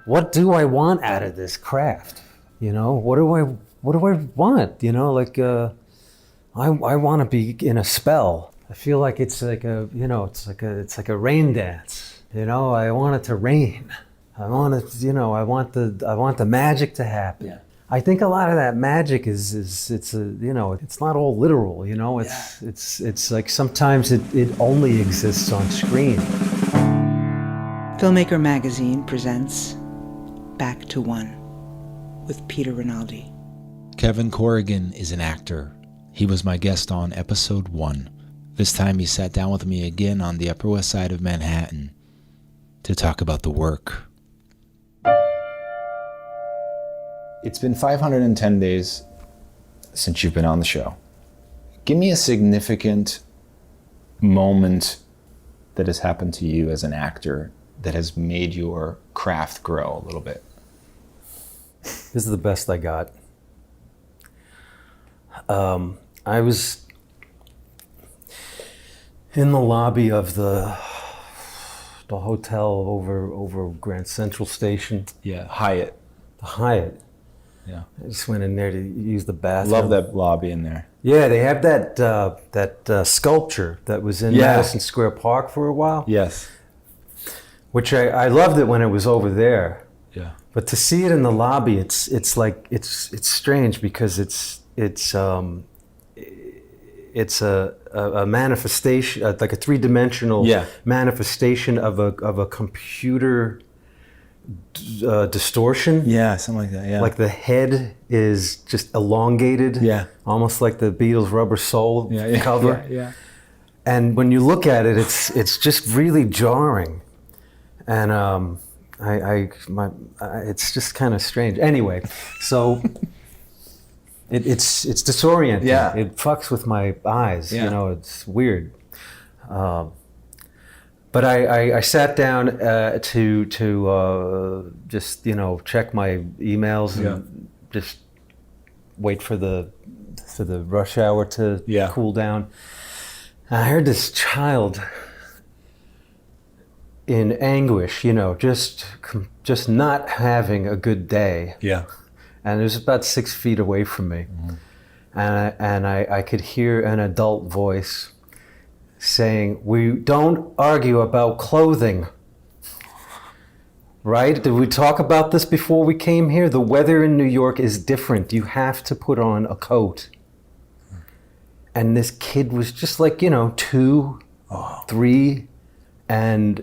what do I want out of this craft? You know, what do I want? You know, like I want to be in a spell. I feel like it's like it's like a rain dance. You know, I want it to rain. I want the magic to happen. Yeah. I think a lot of that magic it's not all literal. You know, it's like sometimes it only exists on screen. Filmmaker Magazine presents Back to One with Peter Rinaldi. Kevin Corrigan is an actor. He was my guest on episode 1. This time he sat down with me again on the Upper West Side of Manhattan to talk about the work. It's been 510 days since you've been on the show. Give me a significant moment that has happened to you as an actor that has made your craft grow a little bit. This is the best I got. I was in the lobby of the hotel over Grand Central Station. Yeah, Hyatt. The Hyatt. Yeah. I just went in there to use the bathroom. Love that lobby in there. Yeah, they have that sculpture that was in Madison Square Park for a while. Yes. Which I loved it when it was over there. Yeah. But to see it in the lobby, it's like it's strange because it's a manifestation, like a three-dimensional manifestation of a computer distortion. Yeah, something like that. Yeah. Like the head is just elongated. Yeah. Almost like the Beatles' Rubber Soul cover. Yeah. And when you look at it, it's just really jarring. And it's just kind of strange. Anyway, so it's disorienting. Yeah. It fucks with my eyes. Yeah. You know, it's weird. But I sat down to just check my emails and just wait for the rush hour to cool down. And I heard this child in anguish, just not having a good day. Yeah. And it was about 6 feet away from me. Mm-hmm. And I could hear an adult voice saying, "We don't argue about clothing." Right? Did we talk about this before we came here? The weather in New York is different. You have to put on a coat. And this kid was just like, 2, 3, and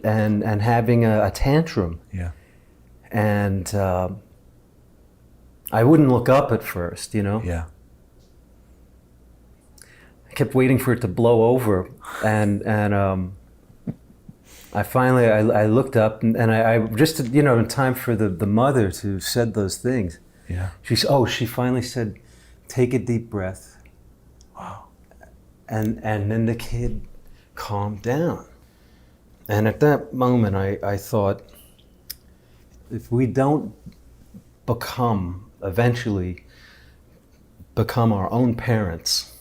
having a tantrum. Yeah. And I wouldn't look up at first, Yeah. I kept waiting for it to blow over, and I finally looked up, and I just in time for the mother to said those things. Yeah. She finally said, "Take a deep breath." Wow. And then the kid calmed down. And at that moment, I thought, if we don't eventually become our own parents,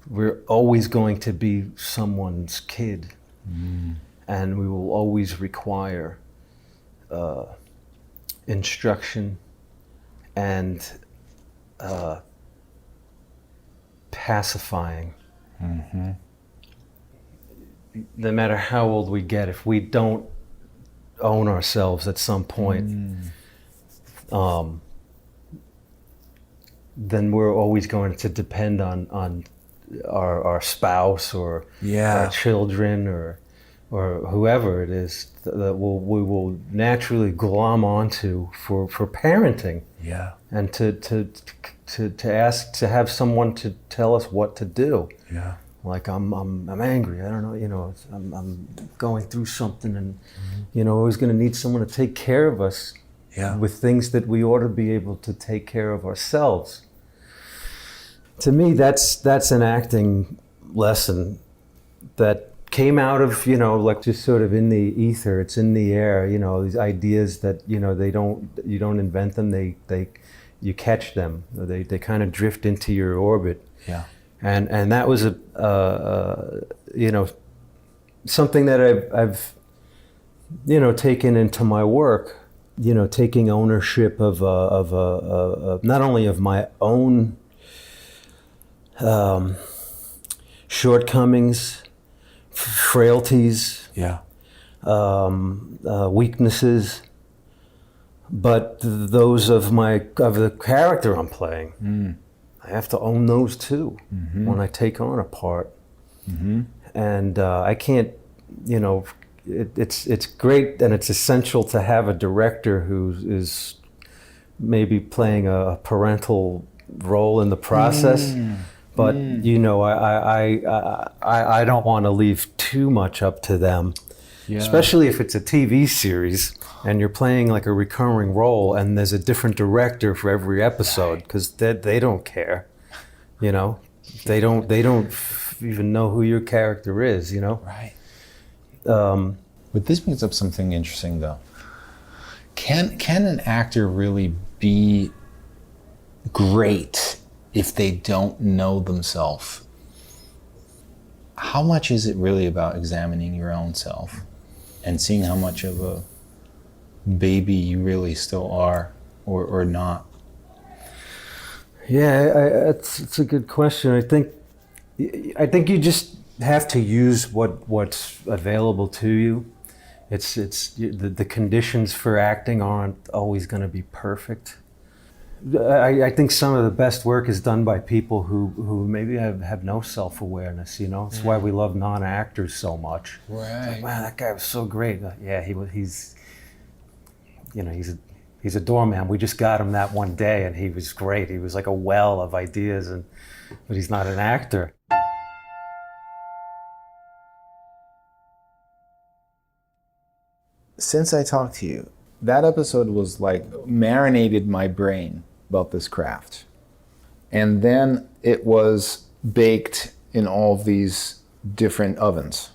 we're always going to be someone's kid. And we will always require instruction and pacifying. Mm-hmm. No matter how old we get, if we don't own ourselves at some point, then we're always going to depend on our spouse or our children or whoever it is that we will naturally glom onto for parenting. Yeah. And to ask to have someone to tell us what to do. Yeah. Like I'm angry. I don't know. I'm going through something, and we're always going to need someone to take care of us. Yeah. With things that we ought to be able to take care of ourselves. To me, that's an acting lesson that came out of like just sort of in the ether. It's in the air. These ideas that you don't invent them. You catch them. They kind of drift into your orbit. Yeah. And that was something that I've taken into my work taking ownership of not only of my own shortcomings, frailties, Yeah. weaknesses, but those of the character I'm playing. I have to own those too when I take on a part. And I can't, it's great and it's essential to have a director who is maybe playing a parental role in the process. But I don't want to leave too much up to them, especially if it's a TV series and you're playing like a recurring role and there's a different director for every episode, because they don't care, they don't even know who your character is, Right. But this brings up something interesting, though. Can an actor really be great if they don't know themselves? How much is it really about examining your own self and seeing how much of a baby you really still are or not? Yeah, it's a good question. I think you just have to use what's available to you. It's the conditions for acting aren't always going to be perfect. I think some of the best work is done by people who maybe have no self-awareness. It's why we love non-actors so much. Right. It's like, wow, that guy was so great. Yeah, he's a doorman. We just got him that one day, and he was great. He was like a well of ideas, but he's not an actor. Since I talked to you, that episode was like marinated my brain about this craft. And then it was baked in all of these different ovens.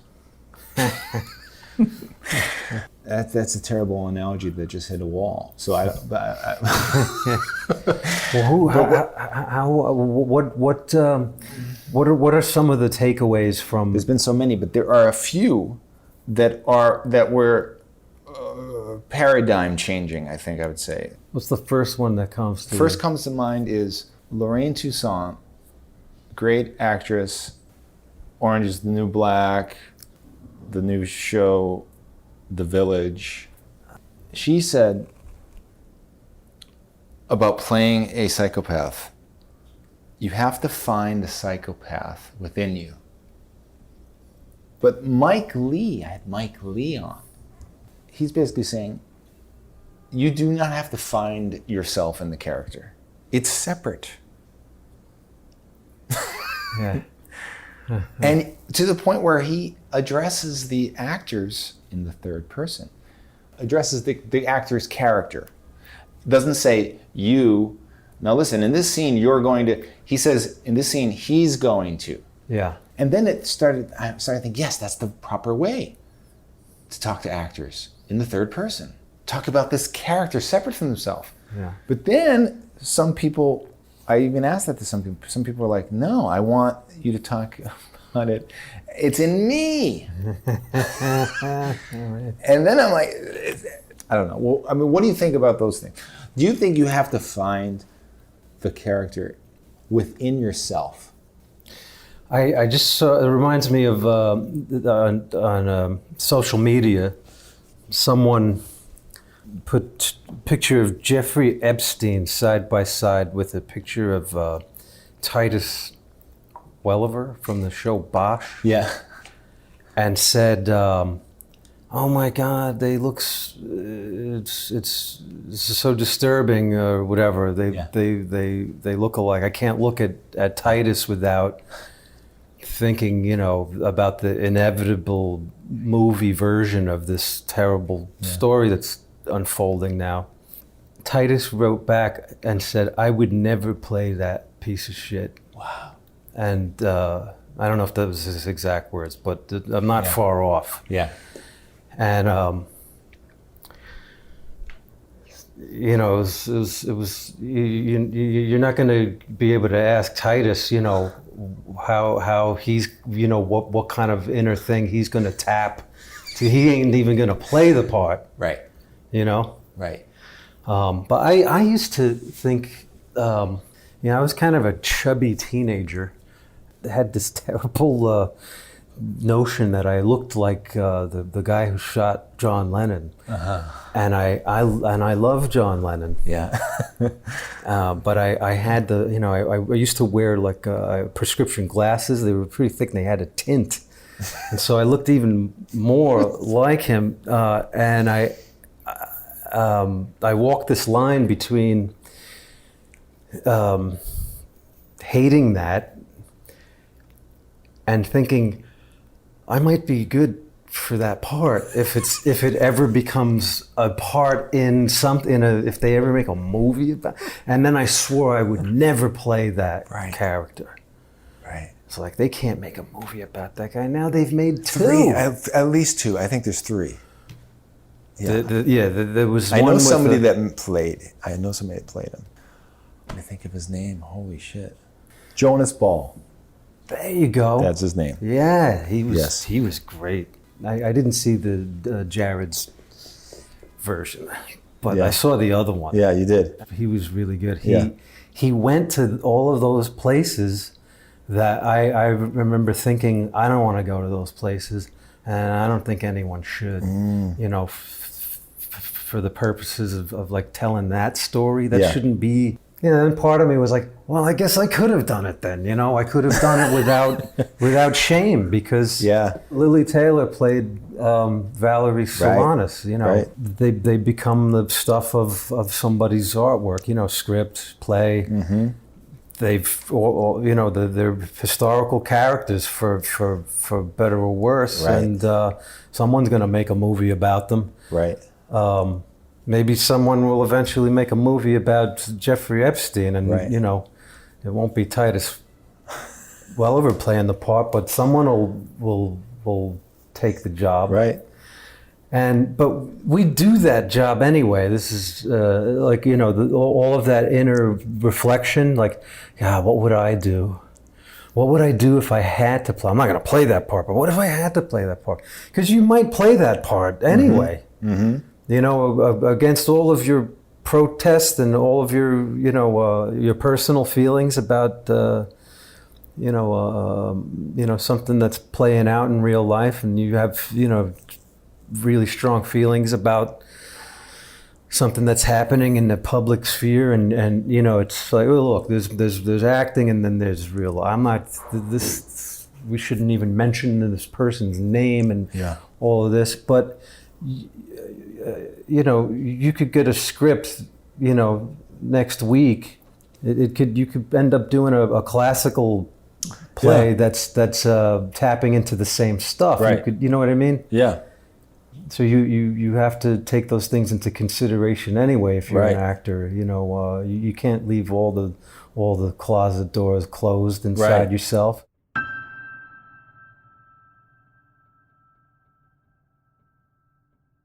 That's a terrible analogy that just hit a wall. So Well, what are some of the takeaways from? there's been so many, but there are a few that were paradigm changing, I think I would say. What's the first one that comes to First you? comes to mind is Lorraine Toussaint, great actress, Orange is the New Black, the new show, The Village. She said about playing a psychopath, you have to find the psychopath within you. But Mike Lee, I had Mike Lee on. He's basically saying, you do not have to find yourself in the character. It's separate. Yeah. And to the point where he addresses the actors in the third person, addresses the actor's character. Doesn't say, you, now listen, in this scene, he says, in this scene, he's going to. Yeah. And then I started to think, yes, that's the proper way to talk to actors in the third person. Talk about this character separate from themselves. Yeah. But then some people, I even asked that to some people. Some people are like, no, I want you to talk about it. It's in me. And then I'm like, I don't know. Well, I mean, what do you think about those things? Do you think you have to find the character within yourself? I just saw, it reminds me of on social media, someone put a picture of Jeffrey Epstein side by side with a picture of Titus Welliver from the show Bosch. Yeah. And said, oh my God, they look, it's so disturbing or whatever. They look alike. I can't look at Titus without thinking, about the inevitable movie version of this terrible story that's unfolding now. Titus wrote back and said, I would never play that piece of shit. Wow. And I don't know if that was his exact words, but I'm not far off. Yeah. And it was you're not going to be able to ask Titus, how he's, what kind of inner thing he's going to tap. He ain't even going to play the part. Right. Right. But I used to think, I was kind of a chubby teenager. I had this terrible notion that I looked like the guy who shot John Lennon, and I love John Lennon. Yeah. But I had I used to wear like prescription glasses. They were pretty thick and they had a tint, and so I looked even more like him. And I walked this line between hating that and thinking I might be good for that part if it ever becomes a part in something, if they ever make a movie about. And then I swore I would never play that character. Right. It's like they can't make a movie about that guy. Now they've made 2. 3, at least 2. I think there's 3. Yeah. There was. I one know with somebody that played. I know somebody that played him. Let me think of his name. Holy shit. Jonas Ball. There you go. That's his name. Yeah, he was. Yes. He was great. I didn't see the Jared's version, but I saw the other one. Yeah, you did. He was really good. Yeah. He went to all of those places that I remember thinking, I don't want to go to those places, and I don't think anyone should. For the purposes of like telling that story, that shouldn't be. And part of me was like, well, I guess I could have done it then. I could have done it without shame, because Lily Taylor played Valerie Solanas. They become the stuff of somebody's artwork. Script, play. Mm-hmm. They're historical characters for better or worse, and someone's going to make a movie about them. Right. Maybe someone will eventually make a movie about Jeffrey Epstein, and it won't be Titus Welliver playing the part, but someone will take the job. Right. But we do that job anyway. This is all of that inner reflection. Like, what would I do? What would I do if I had to play? I'm not going to play that part, but what if I had to play that part? Because you might play that part anyway. Mm-hmm. Against all of your protest and all of your personal feelings about something that's playing out in real life, and you have really strong feelings about something that's happening in the public sphere, and it's like, oh, look, there's acting, and then there's real. I'm not this. We shouldn't even mention this person's name and all of this, but. You could get a script, next week. You could end up doing a classical play that's tapping into the same stuff. Right. You know what I mean? Yeah. So you have to take those things into consideration anyway if you're an actor. You can't leave all the closet doors closed inside yourself.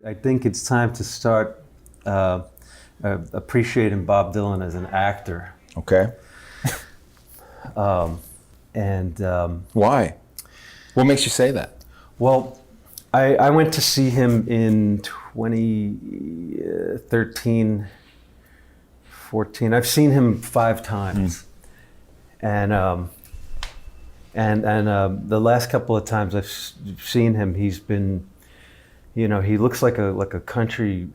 I think it's time to start appreciating Bob Dylan as an actor. Okay. Why? What makes you say that? Well, I went to see him in 2013, 14. I've seen him 5 times. And the last couple of times I've seen him, he's been... he looks like a country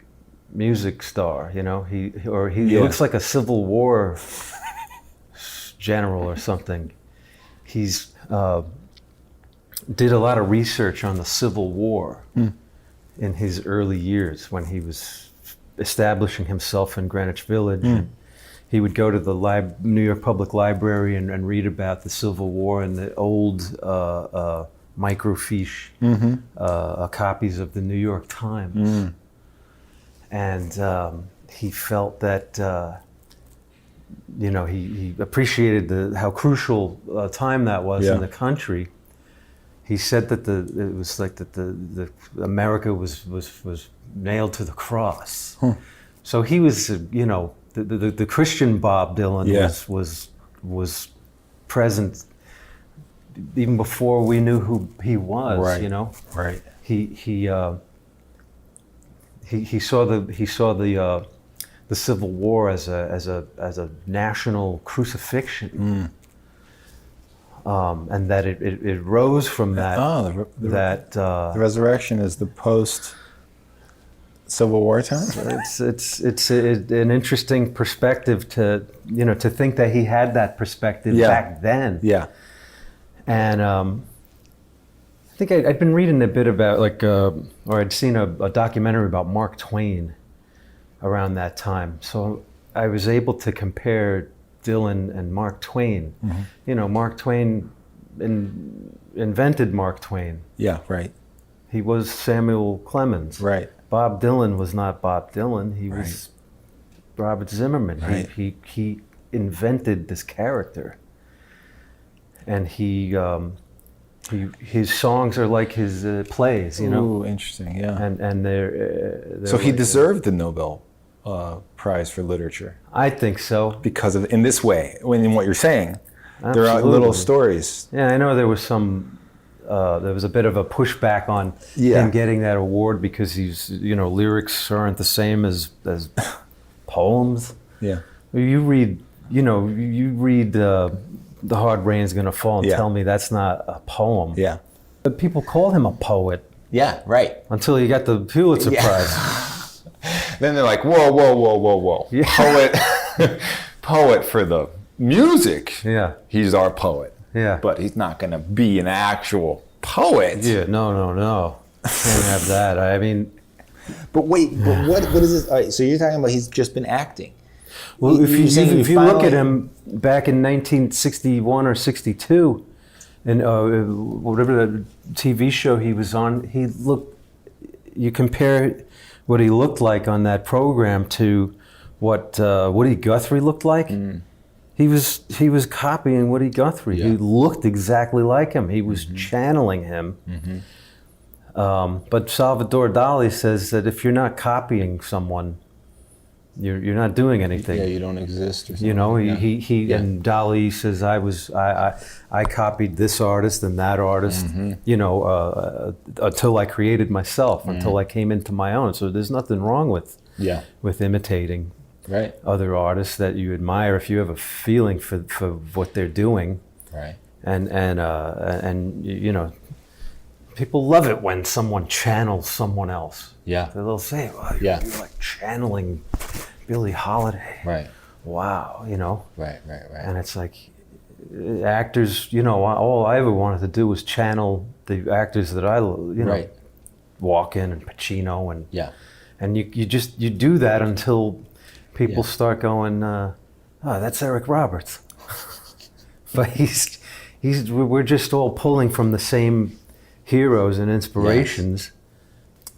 music star. He looks like a Civil War general or something. He's did a lot of research on the Civil War in his early years when he was establishing himself in Greenwich Village. And he would go to the New York Public Library and read about the Civil War and the old microfiche copies of the New York Times. And he felt that he appreciated how crucial time that was in the country. He said that it was like that the America was nailed to the cross. So he was the Christian Bob Dylan was present even before we knew who he was. Right. Right. he saw the Civil War as a national crucifixion, and that it rose from that. The resurrection is the post Civil War time. It's an interesting perspective to think that he had that perspective back then. Yeah. And I think I'd been reading a bit about or I'd seen a documentary about Mark Twain around that time. So I was able to compare Dylan and Mark Twain. Mm-hmm. Mark Twain invented Mark Twain. Yeah, right. He was Samuel Clemens. Right. Bob Dylan was not Bob Dylan. He was Robert Zimmerman. Right. He invented this character, and his songs are like his plays. Ooh, interesting. Yeah. And they're so he deserved the Nobel Prize for Literature. I think so. Because of, in this way, in what you're saying, Absolutely. there are little stories. Yeah, I know there was a bit of a pushback on him getting that award because lyrics aren't the same as poems. Yeah. You read The Hard Rain's Gonna Fall and tell me that's not a poem. Yeah. But people call him a poet. Yeah, right. Until he got the Pulitzer Prize. Then they're like, whoa. Yeah. Poet for the music. Yeah. He's our poet. Yeah. But he's not going to be an actual poet. Yeah, no. Can't have that. I mean... But wait, what is this? All right, so you're talking about he's just been acting. Well, if you look at him back in 1961 or 62, and whatever the TV show he was on, you compare what he looked like on that program to what Woody Guthrie looked like. He was copying Woody Guthrie. Yeah. He looked exactly like him. He was channeling him. Mm-hmm. But Salvador Dali says that if you're not copying someone, you're not doing anything. Yeah, you don't exist. Or something. He and Dali says I copied this artist and that artist, until I created myself, until I came into my own. So there's nothing wrong with imitating other artists that you admire if you have a feeling for what they're doing. Right. And people love it when someone channels someone else. Yeah. They'll say, you're like channeling Billie Holiday. Right. Wow, Right. And it's like, actors, all I ever wanted to do was channel the actors that I, Walken and Pacino and you do that until people start going, that's Eric Roberts. But we're just all pulling from the same heroes and inspirations. Yes.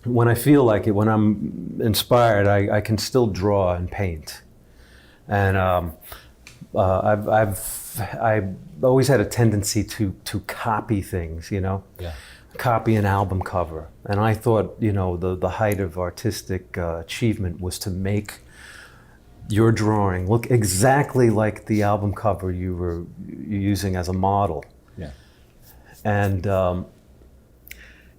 When I feel like it, when I'm inspired, I can still draw and paint. And I've always had a tendency to copy things, copy an album cover. And I thought, the height of artistic achievement was to make your drawing look exactly like the album cover you were using as a model. Yeah.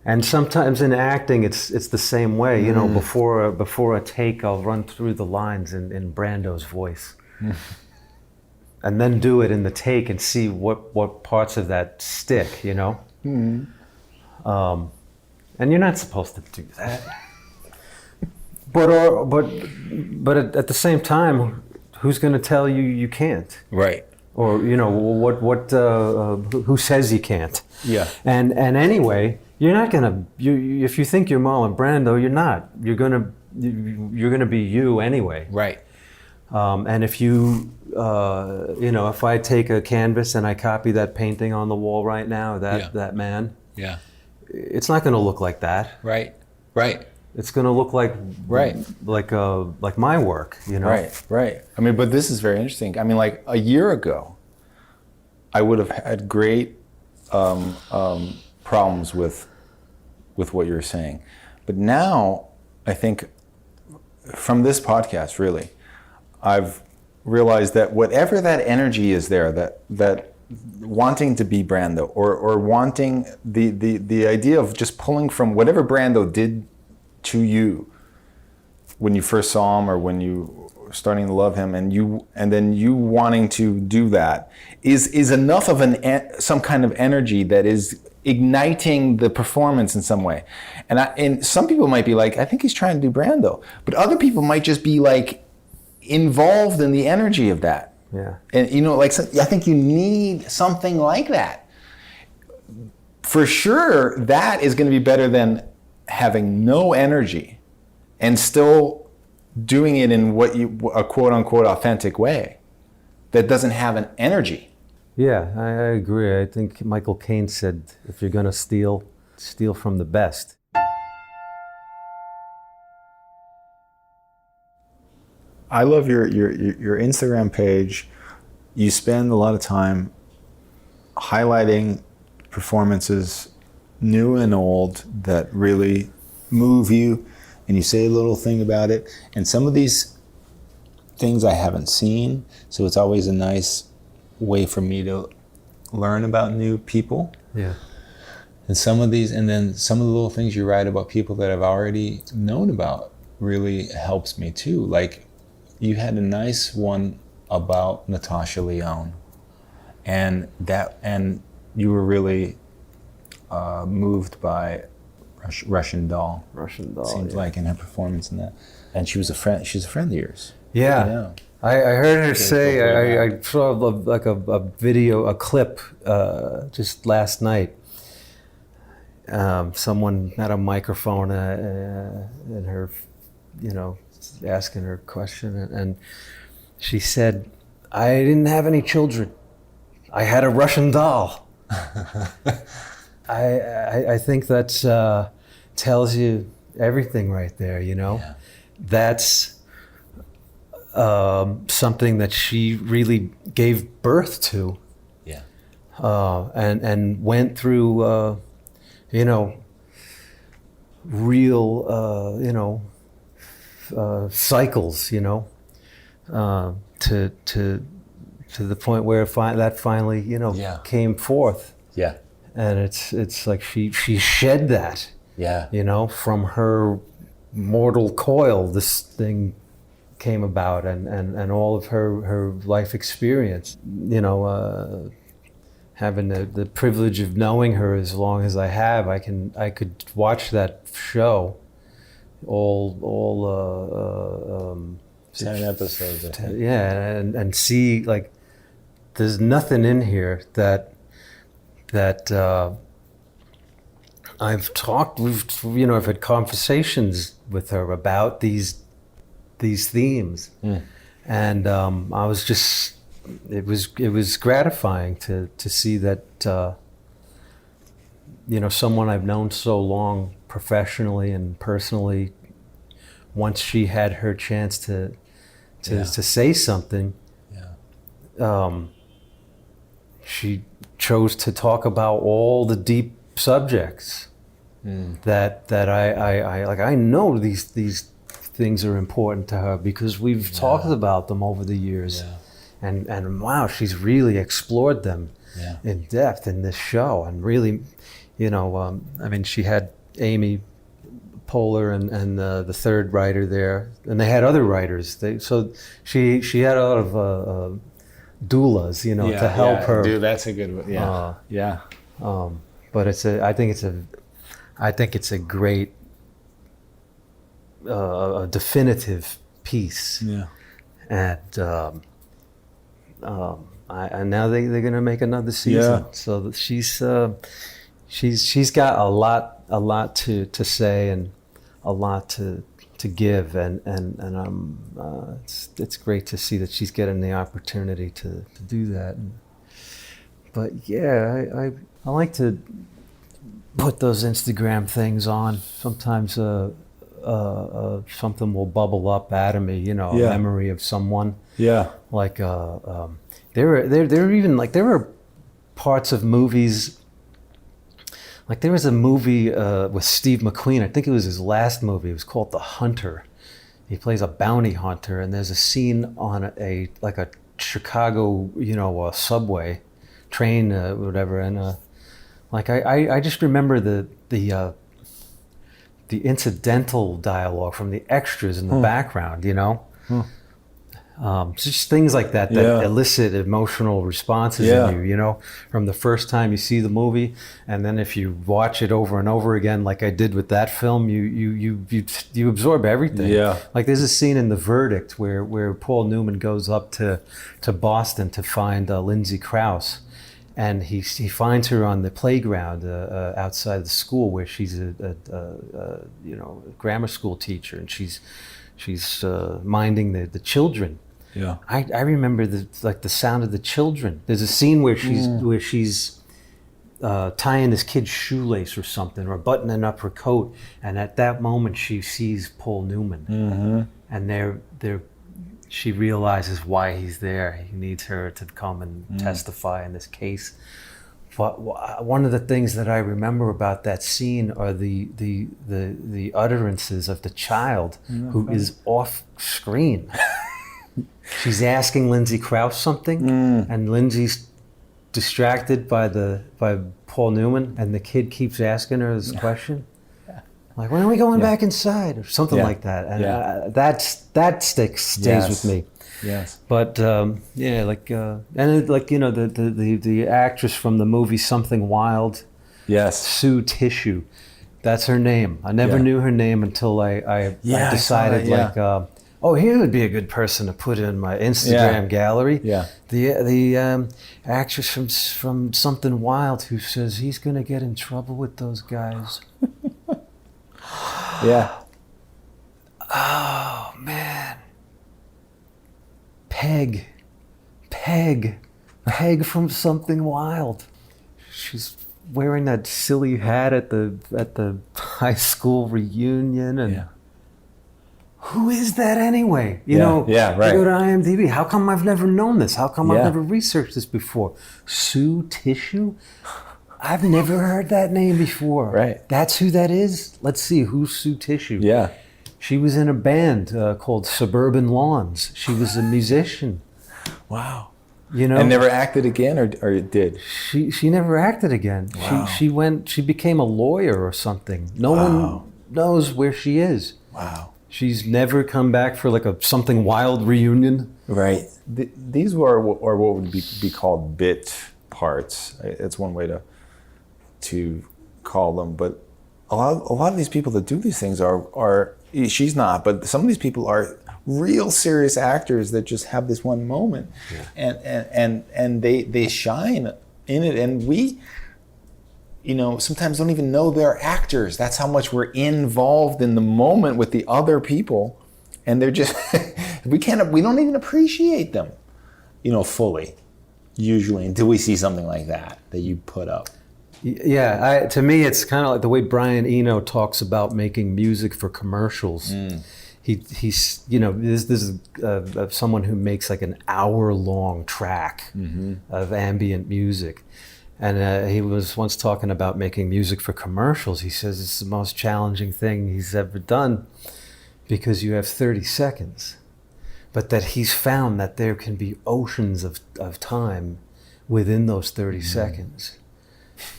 And sometimes in acting, it's the same way. Before a take, I'll run through the lines in Brando's voice, and then do it in the take and see what parts of that stick. And you're not supposed to do that. But at the same time, who's going to tell you can't? Right. Or who says you can't? Yeah. And anyway. You're not gonna. If you think you're Marlon Brando, you're not. You're gonna be you anyway. Right. And if if I take a canvas and I copy that painting on the wall right now, that man, it's not gonna look like that. Right. It's gonna look like like my work. Right. I mean, but this is very interesting. I mean, like a year ago, I would have had great. Problems with what you're saying, but now I think from this podcast, really, I've realized that whatever that energy is there, that wanting to be Brando, or wanting the idea of just pulling from whatever Brando did to you, when you first saw him or when you were starting to love him, and then you wanting to do that is enough of some kind of energy that is igniting the performance in some way. And some people might be like, I think he's trying to do Brando, but other people might just be like involved in the energy of that. Yeah. And I think you need something like that. For sure, that is going to be better than having no energy and still doing it in a quote unquote authentic way that doesn't have an energy. Yeah, I agree. I think Michael Caine said, if you're going to steal from the best. I love your Instagram page. You spend a lot of time highlighting performances, new and old, that really move you, and you say a little thing about it. And some of these things I haven't seen, so it's always a nice way for me to learn about new people. Yeah. And some of the little things you write about people that I've already known about really helps me too. Like, you had a nice one about Natasha Lyonne, and you were really moved by Russian Doll. Seems like, in her performance in that. And she's a friend of yours. Yeah. I heard her say, I saw like a video, a clip just last night. Someone had a microphone and her, asking her question, and she said, I didn't have any children. I had a Russian doll. I think that tells you everything right there, Yeah. That's something that she really gave birth to. Yeah. And went through, real, cycles, to the point where that finally, came forth. Yeah. And it's like she shed that. Yeah. From her mortal coil, this thing came about, and all of her life experience. Having the privilege of knowing her as long as I have, I could watch that show. All 10 episodes. I think. Yeah, and see, like, there's nothing in here that I've had conversations with her about these themes, and I was just, it was gratifying to see that someone I've known so long, professionally and personally, once she had her chance to say something, she chose to talk about all the deep subjects that I know these things are important to her because we've talked about them over the years, and wow, she's really explored them in depth in this show, and really, she had Amy Poehler and the third writer there, and they had other writers. So she had a lot of doulas, to help her. Dude, that's a good one. Yeah, but I think it's a great, a definitive piece. Yeah. And and now they're gonna make another season. So she's got a lot to say and a lot to give, and it's great to see that she's getting the opportunity to do that. But yeah, I like to put those Instagram things on. Sometimes something will bubble up out of me, a memory of someone. Yeah. Like there were parts of movies. Like there was a movie with Steve McQueen. I think it was his last movie. It was called The Hunter. He plays a bounty hunter, and there's a scene on a Chicago, a subway train, whatever. And I just remember the incidental dialogue from the extras in the background, you know? Just things like that elicit emotional responses in you, you know, from the first time you see the movie, and then if you watch it over and over again, like I did with that film, you absorb everything. Yeah. Like there's a scene in The Verdict where Paul Newman goes up to Boston to find Lindsay Krause, and he finds her on the playground outside the school where she's a grammar school teacher, and she's minding the children. Yeah. I remember the sound of the children. There's a scene where she's tying this kid's shoelace or something, or buttoning up her coat, and at that moment she sees Paul Newman, and she realizes why he's there. He needs her to come and testify in this case. But one of the things that I remember about that scene are the utterances of the child who is off screen. She's asking Lindsay Krause something, and Lindsay's distracted by Paul Newman, and the kid keeps asking her this question, like, "When are we going back inside?" or something like that. And that stays with me. Yes. But the actress from the movie Something Wild, Yes. Sue Tissue, that's her name. I never knew her name until I decided here would be a good person to put in my Instagram gallery. Yeah. The actress from Something Wild who says he's going to get in trouble with those guys. Yeah. Oh man. Peg from Something Wild. She's wearing that silly hat at the high school reunion, and who is that anyway? You know, right. You go to IMDb. How come I've never known this? How come I've never researched this before? Sue Tissue? I've never heard that name before. Right. That's who that is? Let's see, who's Sue Tissue? Yeah. She was in a band called Suburban Lawns. She was a musician. Wow. You know, and never acted again, or did? She never acted again. Wow. She became a lawyer or something. No one knows where she is. Wow. She's never come back for like a Something Wild reunion. Right. These were what would be called bit parts. It's one way to call them. But a lot of these people that do these things are she's not, but some of these people are real serious actors that just have this one moment, and they shine in it, and we, sometimes don't even know they're actors. That's how much we're involved in the moment with the other people, and they're just we don't even appreciate them, fully, usually, until we see something like that you put up. Yeah, to me, it's kind of like the way Brian Eno talks about making music for commercials. He's this is someone who makes like an hour-long track of ambient music. And he was once talking about making music for commercials. He says it's the most challenging thing he's ever done because you have 30 seconds. But that he's found that there can be oceans of time within those 30 seconds.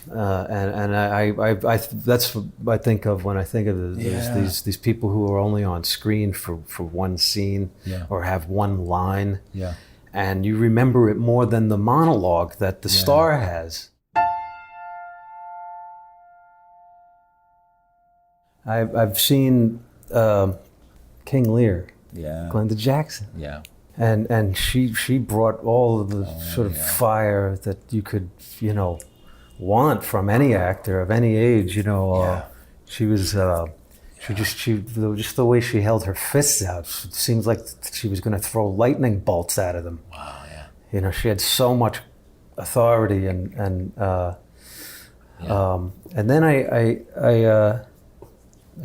And I that's what I think of when I think of these people who are only on screen for one scene or have one line. Yeah. And you remember it more than the monologue that the star has. I've seen King Lear, Glenda Jackson. Yeah. And she brought all of the sort of fire that you could, want from any actor of any age. She was just the way she held her fists out. It seems like she was going to throw lightning bolts out of them. Wow, yeah. She had so much authority, and then I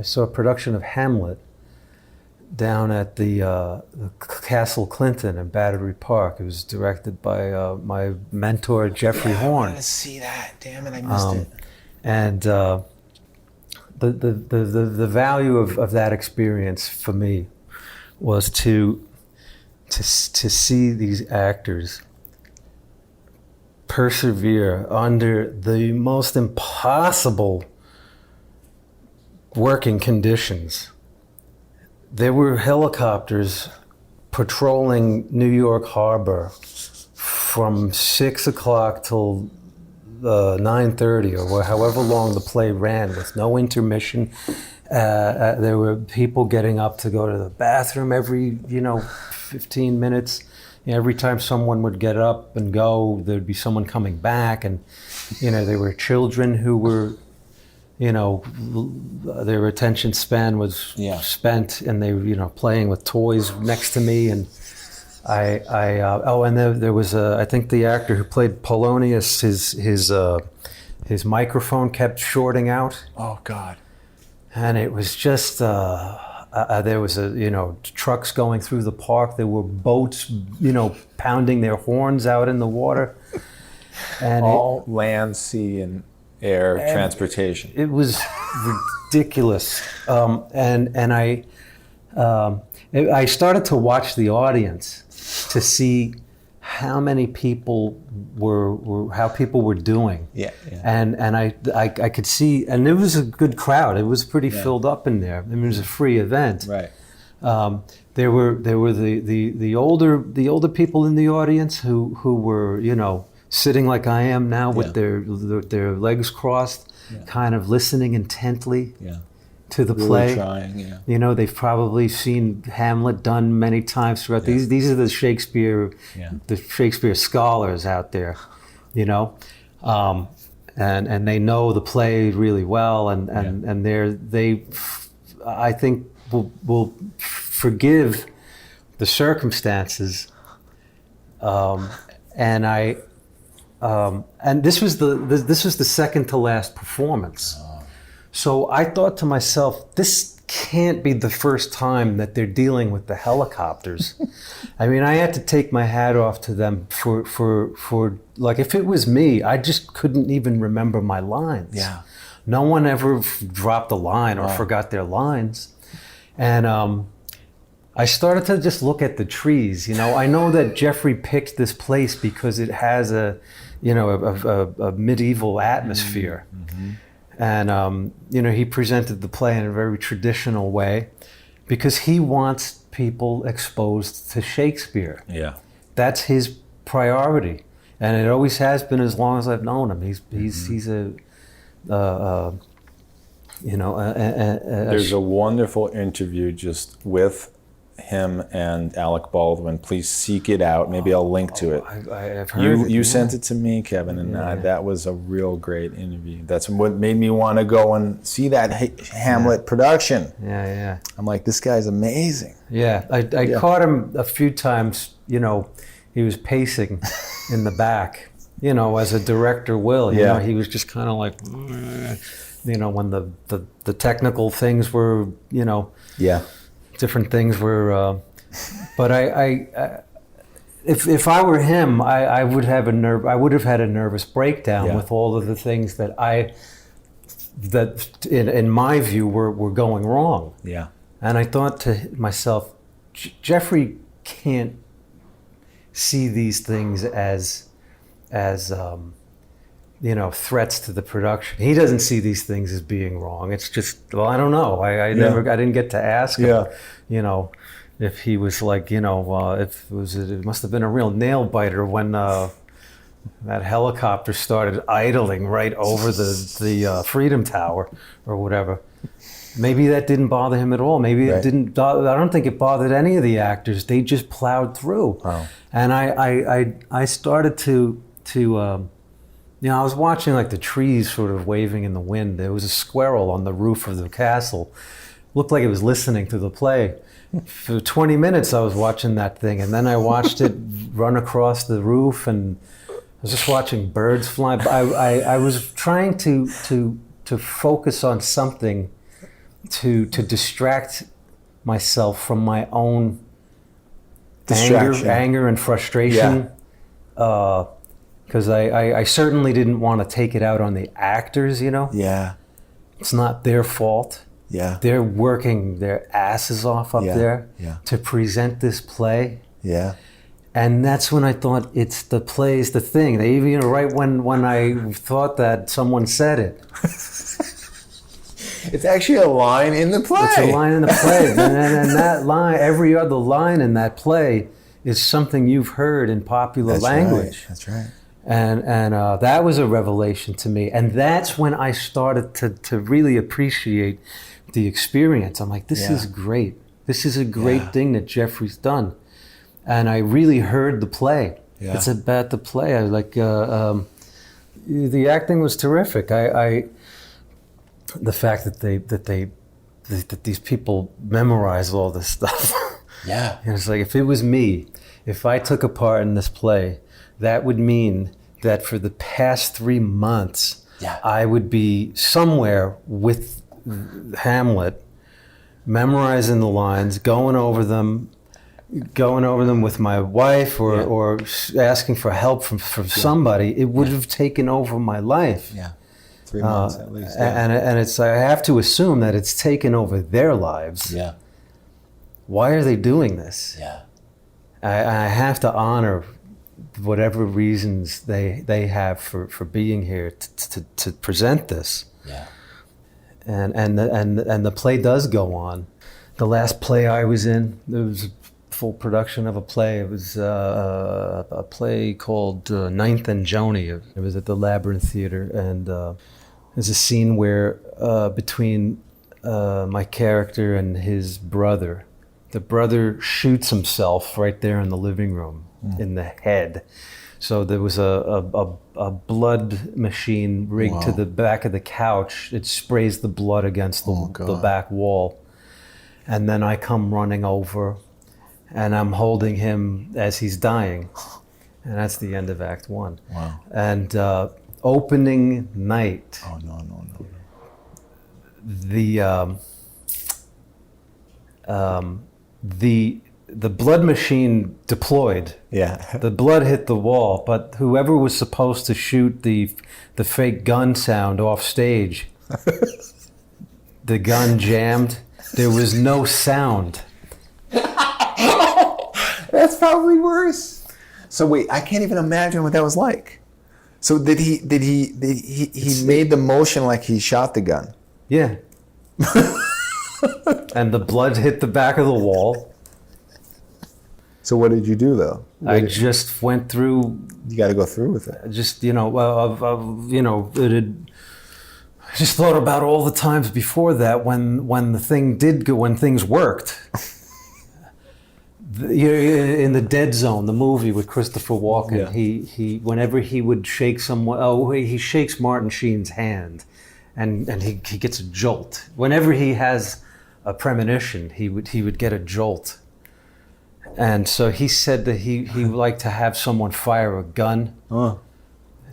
saw a production of Hamlet down at the Castle Clinton in Battery Park. It was directed by my mentor Jeffrey Horn. I want to see that. Damn it, I missed it. And the value of that experience for me was to see these actors persevere under the most impossible working conditions. There were helicopters patrolling New York Harbor from 6 o'clock till 9:30 or however long the play ran with no intermission. There were people getting up to go to the bathroom every 15 minutes. Every time someone would get up and go, there'd be someone coming back, and there were children who were their attention span was spent, and they were playing with toys next to me. And there was I think the actor who played Polonius, his microphone kept shorting out. Oh God. And it was just there was trucks going through the park. There were boats pounding their horns out in the water, and all land, sea, and air transportation. It was ridiculous. And I started to watch the audience to see how many people how people were doing. Yeah. And I could see, and it was a good crowd. It was pretty filled up in there. I mean, it was a free event. Right. There were the older people in the audience who were sitting like I am now with their legs crossed, kind of listening intently to the play. Trying, they've probably seen Hamlet done many times throughout. These are the Shakespeare scholars out there, and they know the play really well, and they I think will forgive the circumstances, and this was the second to last performance. So I thought to myself, this can't be the first time that they're dealing with the helicopters. I mean, I had to take my hat off to them for like, if it was me, I just couldn't even remember my lines. Yeah. No one ever dropped a line or forgot their lines. And I started to just look at the trees. I know that Jeffrey picked this place because it has a medieval atmosphere. Mm-hmm. And, he presented the play in a very traditional way because he wants people exposed to Shakespeare. Yeah. That's his priority. And it always has been as long as I've known him. He's There's a wonderful interview just with him and Alec Baldwin. Please seek it out. Maybe I'll link to it. I've heard you sent it to me, Kevin, and that was a real great interview. That's what made me want to go and see that Hamlet production. Yeah. I'm like, this guy's amazing. Yeah, I caught him a few times. He was pacing in the back. As a director will. He was just kind of like, when the technical things were, different things were, but if I were him, I would have had a nervous breakdown with all of the things that in my view were going wrong. Yeah. And I thought to myself, Jeffrey can't see these things as threats to the production. He doesn't see these things as being wrong. It's just, I don't know. I didn't get to ask him, if he was like, it must have been a real nail biter when that helicopter started idling right over the Freedom Tower or whatever. Maybe that didn't bother him at all. Maybe it didn't. I don't think it bothered any of the actors. They just plowed through. Wow. And I started to I was watching like the trees sort of waving in the wind. There was a squirrel on the roof of the castle. Looked like it was listening to the play. For 20 minutes I was watching that thing, and then I watched it run across the roof, and I was just watching birds fly. I was trying to focus on something to distract myself from my own anger and frustration. Yeah. Because I certainly didn't want to take it out on the actors, Yeah. It's not their fault. Yeah. They're working their asses off up there to present this play. Yeah. And that's when I thought, it's the play's the thing. They even, right when I thought that, someone said it. It's actually a line in the play. It's a line in the play. And that line, every other line in that play is something you've heard in popular language. Right. That's right. And that was a revelation to me. And that's when I started to really appreciate the experience. I'm like, this is great. This is a great thing that Jeffrey's done. And I really heard the play. Yeah. It's about the play. I like the acting was terrific. The fact that these people memorize all this stuff. Yeah. And it's like, if it was me, if I took a part in this play, that would mean that for the past 3 months, I would be somewhere with Hamlet, memorizing the lines, going over them with my wife, or asking for help from somebody. It would have taken over my life. Yeah, 3 months at least. And it's, I have to assume that it's taken over their lives. Yeah. Why are they doing this? Yeah. I have to honor whatever reasons they have for being here to present this. Yeah. And the play does go on. The last play I was in, there was a full production of a play. It was a play called Ninth and Joni. It was at the Labyrinth Theater, and there's a scene where between my character and his brother, the brother shoots himself right there in the living room in the head. So there was a blood machine rigged to the back of the couch. It sprays the blood against the back wall. And then I come running over, and I'm holding him as he's dying. And that's the end of Act 1. Wow. And opening night. Oh, no. The blood machine deployed. Yeah. The blood hit the wall, but whoever was supposed to shoot the fake gun sound off stage, the gun jammed. There was no sound. That's probably worse. So wait, I can't even imagine what that was like. So did he made the motion like he shot the gun? Yeah. And the blood hit the back of the wall. So what did you do though? I just went through. You got to go through with it. Just it had. I just thought about all the times before that when the thing did go, when things worked. In the Dead Zone, the movie with Christopher Walken, he whenever he would shake someone, he shakes Martin Sheen's hand, and he gets a jolt. Whenever he has a premonition, he would get a jolt. And so he said that he would like to have someone fire a gun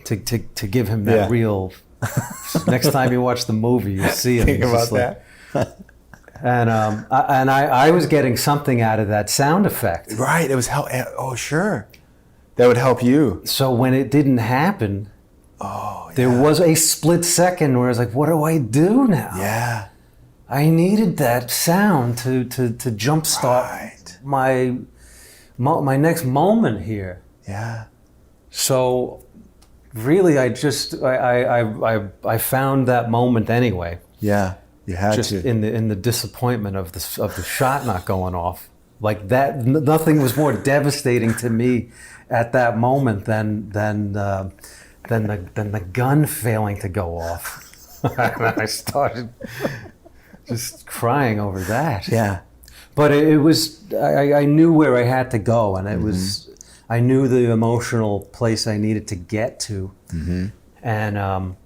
to give him that real. Next time you watch the movie, you'll see him. Think about that. And I was getting something out of that sound effect. Right. It was oh, sure. That would help you. So when it didn't happen, there was a split second where I was like, what do I do now? Yeah. I needed that sound to jumpstart my next moment here. Yeah. So really, I found that moment anyway. Yeah. You had just to. in the disappointment of the shot not going off, like that. Nothing was more devastating to me at that moment than the gun failing to go off. I started just crying over that. Yeah, but it was I knew where I had to go, and it was I knew the emotional place I needed to get to, and.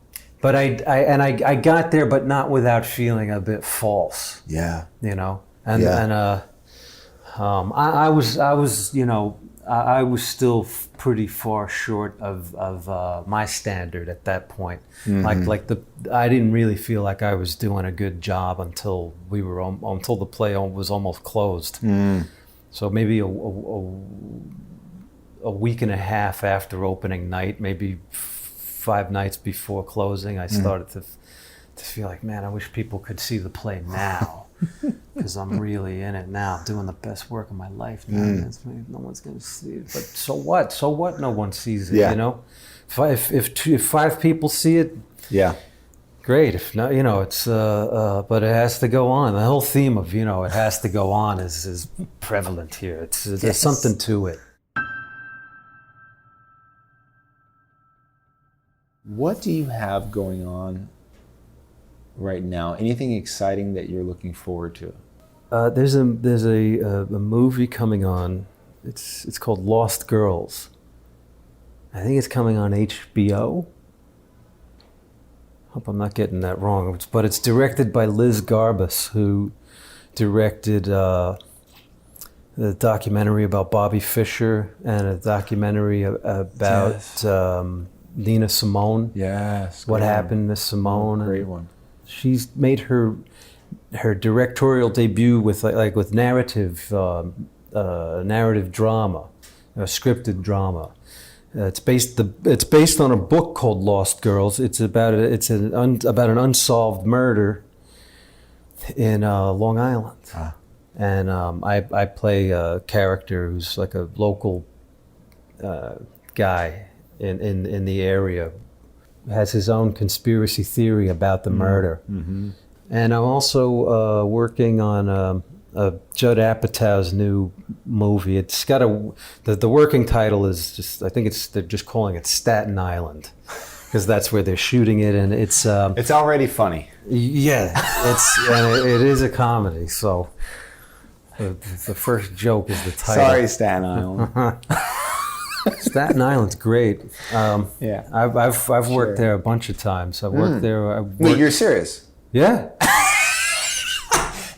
But I got there, but not without feeling a bit false. Yeah. You know, I was still pretty far short of my standard at that point. I didn't really feel like I was doing a good job until until the play was almost closed. So maybe a week and a half after opening night, maybe 5 nights before closing, I started to feel like, man, I wish people could see the play now, because I'm really in it now, doing the best work of my life now. No one's going to see it, but so what? So what? No one sees it. You know, if 5 people see it, great. If not, it's but it has to go on. The whole theme of it has to go on is prevalent here. There's something to it. What do you have going on right now? Anything exciting that you're looking forward to? There's a movie coming on. It's called Lost Girls. I think it's coming on HBO. Hope I'm not getting that wrong. But it's directed by Liz Garbus, who directed a documentary about Bobby Fischer and a documentary about Nina Simone. Yes. What happened to Simone? Great one. She's made her directorial debut with with narrative drama, scripted drama. It's based on a book called Lost Girls. It's about an unsolved murder in Long Island, and I play a character who's like a local guy in the area, has his own conspiracy theory about the murder. Mm-hmm. And I'm also working on Judd Apatow's new movie. It's got the working title is just, I think they're just calling it Staten Island, because that's where they're shooting it, and it's already funny. Yeah, it is a comedy. So the first joke is the title. Sorry, Staten Island. Staten Island's great. Yeah, I've worked there a bunch of times. I've worked there. Wait, you're serious? Yeah.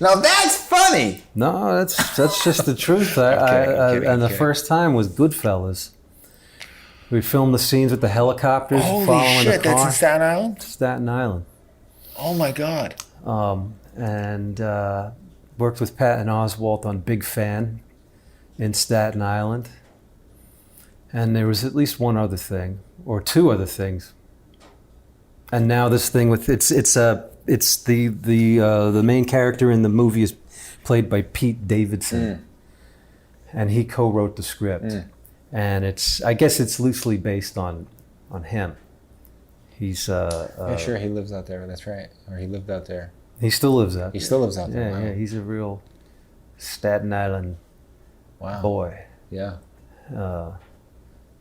Now that's funny. No, that's just the truth. I'm kidding. The first time was Goodfellas. We filmed the scenes with the helicopters following the car. That's in Staten Island? Staten Island. Oh my God. And worked with Patton Oswalt on Big Fan in Staten Island. And there was at least one other thing, or two other things. And now this thing with it's the main character in the movie is played by Pete Davidson, and he co-wrote the script. And I guess it's loosely based on him. He's sure he lives out there. That's right, or he lived out there. He still lives out there. He still lives out there. Yeah, wow. Yeah. He's a real Staten Island boy. Yeah.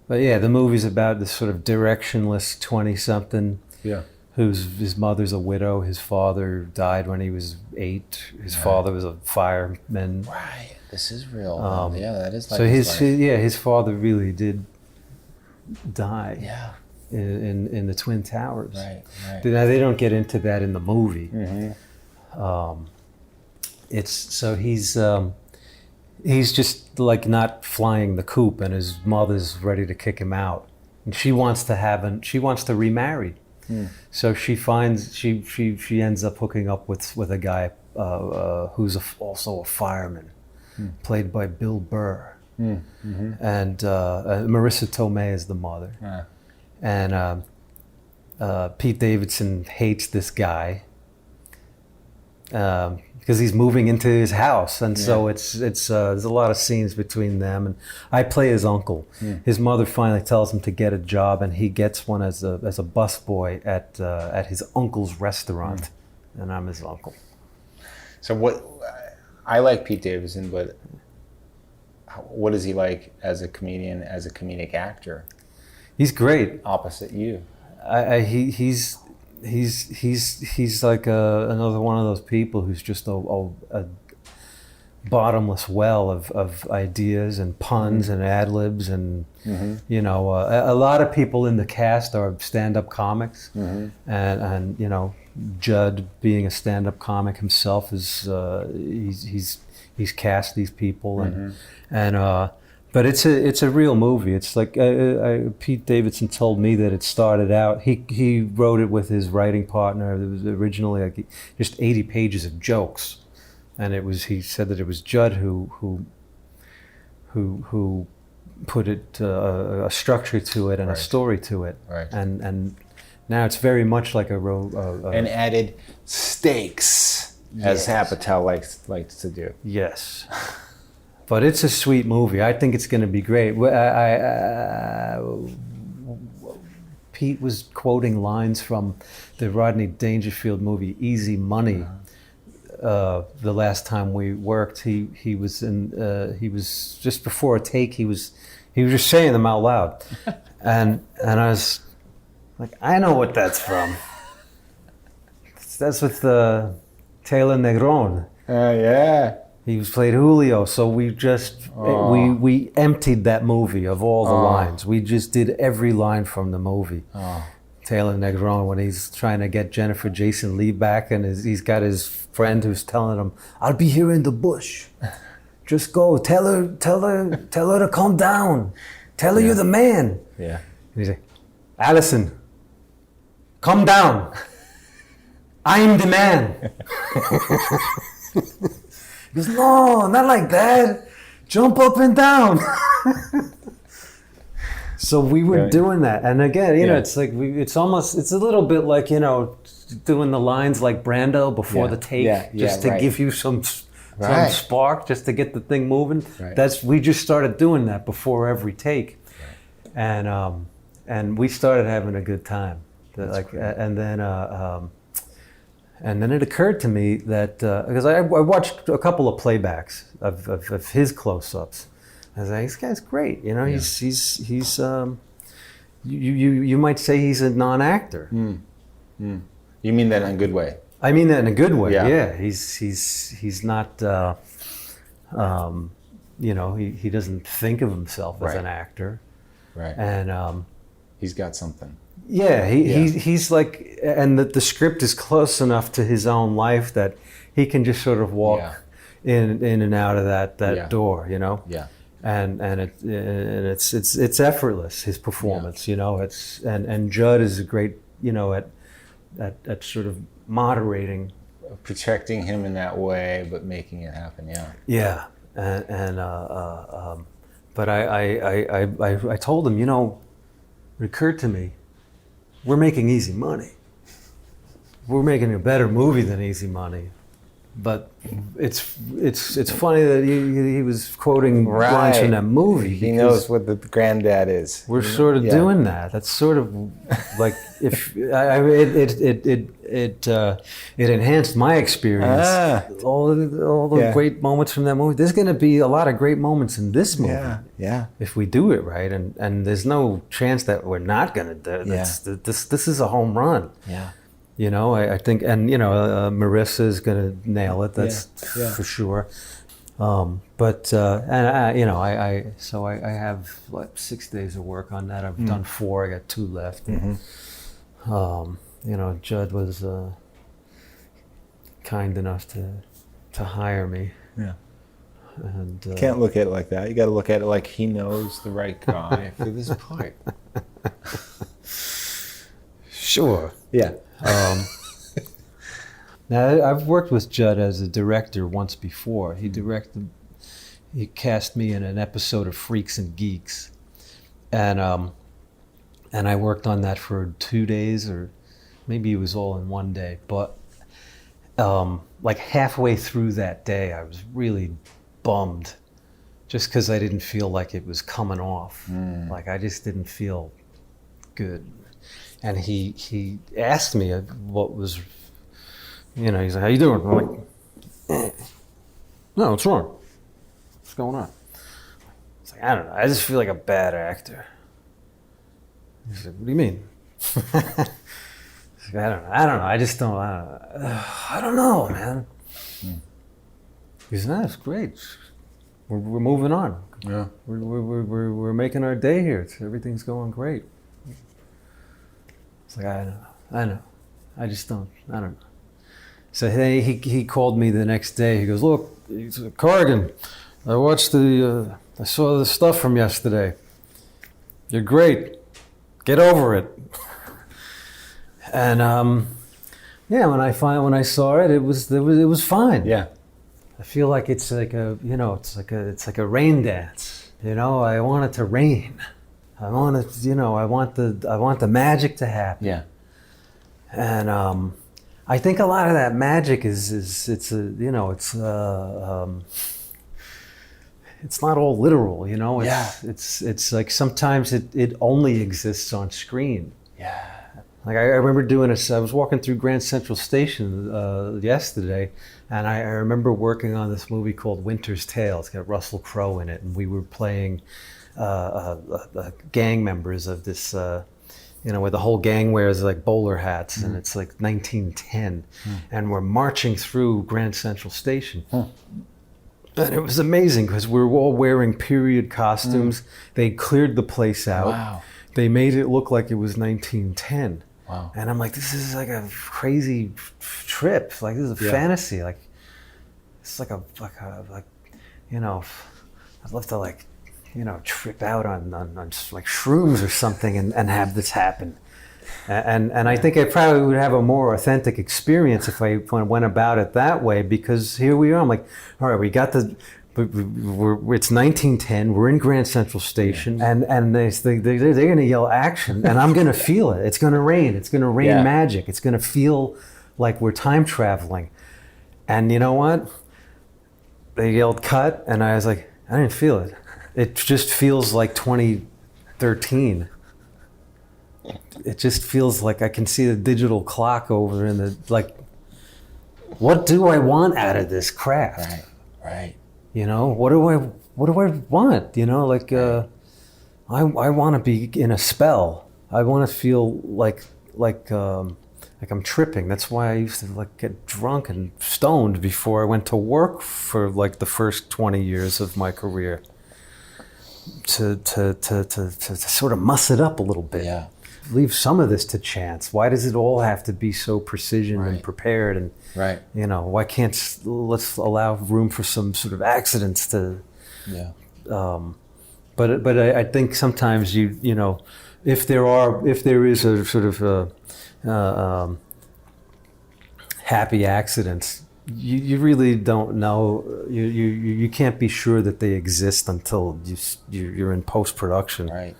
But yeah, the movie's about this sort of directionless 20-something. Yeah. His mother's a widow. His father died when he was 8. His father was a fireman. Right. This is real. Yeah, that is like so his father really did die. Yeah. In the Twin Towers. Right. Now they don't get into that in the movie. Mm-hmm. He's just like not flying the coop, and his mother's ready to kick him out, and she wants to remarry. So she ends up hooking up with a guy who's also a fireman, played by Bill Burr, and Marissa Tomei is the mother, and Pete Davidson hates this guy because he's moving into his house, and so it's there's a lot of scenes between them, and I play his uncle. His mother finally tells him to get a job, and he gets one as a busboy at his uncle's restaurant, and I'm his uncle. So what? I like Pete Davidson, but what is he like as a comedian, as a comedic actor? He's great. Opposite you. He's like another one of those people who's just a bottomless well of ideas and puns and ad libs, and a lot of people in the cast are stand-up comics, and Judd, being a stand-up comic himself, is he's cast these people, and but it's a real movie. It's like Pete Davidson told me that it started out. He wrote it with his writing partner. It was originally like just 80 pages of jokes, and he said that it was Judd who put it a structure to it and a story to it, and now it's very much like and added stakes, as Apatow likes to do. Yes. But it's a sweet movie. I think it's going to be great. Pete was quoting lines from the Rodney Dangerfield movie Easy Money. The last time we worked, he was just before a take. He was just saying them out loud, and I was like, I know what that's from. That's with Taylor Negron. Yeah. He was played Julio, so we just we emptied that movie of all the lines. We just did every line from the movie. Taylor Negron, when he's trying to get Jennifer Jason Leigh back, and he's got his friend who's telling him, "I'll be here in the bush. Just go. Tell her to calm down. Tell her you're the man." Yeah. And he's like, "Allison, calm down. I'm the man." He goes, "No, not like that. Jump up and down." So we were doing that, and again, you know, it's like it's a little bit like, you know, doing the lines like Brando before the take, just to give you some spark, just to get the thing moving. Right. We just started doing that before every take, and we started having a good time. And then it occurred to me that because I watched a couple of playbacks of his close-ups. I was like, this guy's great, you know. Yeah. He's you might say he's a non-actor. You mean that in a good way? I mean that in a good way. Yeah. He's not. You know, he doesn't think of himself as an actor. Right. And he's got something. Yeah, he's like, and the script is close enough to his own life that he can just sort of walk in and out of that door, you know. Yeah. And it's effortless, his performance, you know. And Judd is a great, you know, at sort of moderating, protecting him in that way, but making it happen. Yeah. But I told him, you know, it occurred to me, we're making Easy Money. We're making a better movie than Easy Money. But it's funny that he was quoting lines from that movie. He knows what the granddad is. We're sort of doing that. That's sort of like it enhanced my experience. All the great moments from that movie. There's going to be a lot of great moments in this movie. Yeah. If we do it right, and there's no chance that we're not going to do it. This is a home run. Yeah. You know, I think, and you know, Marissa is going to nail it. That's for sure. But you know, I have like 6 days of work on that. I've done 4. I got 2 left. You know, Judd was kind enough to hire me. Yeah. And can't look at it like that. You got to look at it like he knows the right guy for this part. Sure. Yeah. Now, I've worked with Judd as a director once before. He cast me in an episode of Freaks and Geeks, and I worked on that for 2 days, or maybe it was all in one day. But like halfway through that day, I was really bummed, just because I didn't feel like it was coming off. Like I just didn't feel good. And he asked me what was, you know, he's like, "How you doing?" I'm like, "No, what's wrong? What's going on?" It's like, "I don't know. I just feel like a bad actor." He's like, "What do you mean?" He's like, I don't know. I just don't. I don't know, man. He's like, "That's great. We're moving on. Yeah. We're making our day here. Everything's going great." It's like, I know. I just don't. I don't know. So he called me the next day. He goes, "Look, Corrigan, I saw the stuff from yesterday. You're great. Get over it." And when I saw it, it was fine. Yeah. I feel like it's like a rain dance. You know, I want it to rain. I want the magic to happen. Yeah. And I think a lot of that magic it's not all literal, you know. It's like sometimes it only exists on screen. Like I remember doing I was walking through Grand Central Station yesterday, and I remember working on this movie called Winter's Tale. It's got Russell Crowe in it, and we were playing gang members of this, where the whole gang wears like bowler hats, and it's like 1910, and we're marching through Grand Central Station. And it was amazing because we were all wearing period costumes. They cleared the place out. Wow. They made it look like it was 1910. Wow. And I'm like, this is like a crazy trip. Like this is a fantasy. Like it's like I'd love to trip out on like shrooms or something and have this happen. And I think I probably would have a more authentic experience if I went about it that way, because here we are. I'm like, all right, we got it's 1910. We're in Grand Central Station, and they're going to yell action, and I'm going to feel it. It's going to rain. It's going to rain magic. It's going to feel like we're time traveling. And you know what? They yelled cut, and I was like, I didn't feel it. It just feels like 2013. It just feels like I can see the digital clock over in the, like, what do I want out of this craft? Right. You know, what do I want? You know, like I want to be in a spell. I want to feel like I'm tripping. That's why I used to like get drunk and stoned before I went to work for like the first 20 years of my career. To sort of muss it up a little bit. Yeah. Leave some of this to chance. Why does it all have to be so precision and prepared? And you know, why can't let's allow room for some sort of accidents to? Yeah. But I think sometimes you know, if there is a sort of happy accidents, you really don't know. You can't be sure that they exist until you're in post-production. Right.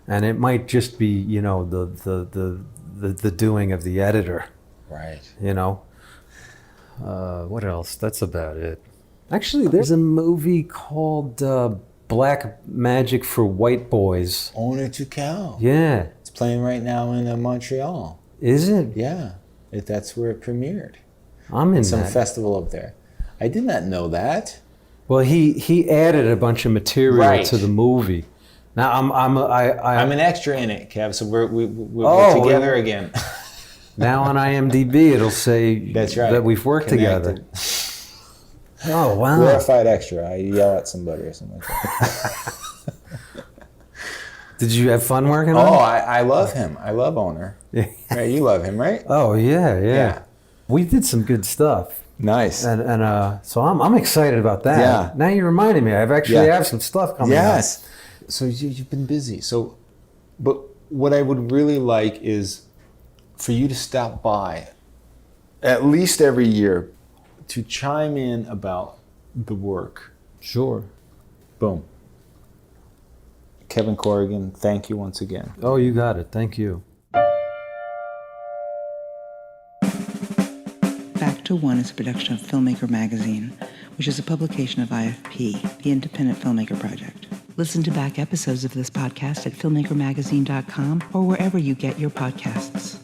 And it might just be, you know, the doing of the editor. Right. You know. What else? That's about it. Actually, there's a movie called Black Magic for White Boys. Owner to Cow. Yeah. It's playing right now in Montreal. Is it? Yeah. That's where it premiered. I'm in some festival up there. I did not know that. Well, he added a bunch of material to the movie. Now I'm an extra in it, Kev. So we're together again. Now on IMDb it'll say that we've worked together. Oh wow! Glorified extra. I yell at somebody or something like that. Did you have fun working on it? Oh, I love him. I love Owner. Right, you love him, right? Oh yeah. We did some good stuff. Nice. And so I'm excited about that. Yeah. Now you reminded me. I've actually have some stuff coming up. Yes. So you've been busy. But what I would really like is for you to stop by at least every year to chime in about the work. Sure. Boom. Kevin Corrigan, thank you once again. Oh, you got it. Thank you. Back to One is a production of Filmmaker Magazine, which is a publication of IFP, the Independent Filmmaker Project. Listen to back episodes of this podcast at filmmakermagazine.com or wherever you get your podcasts.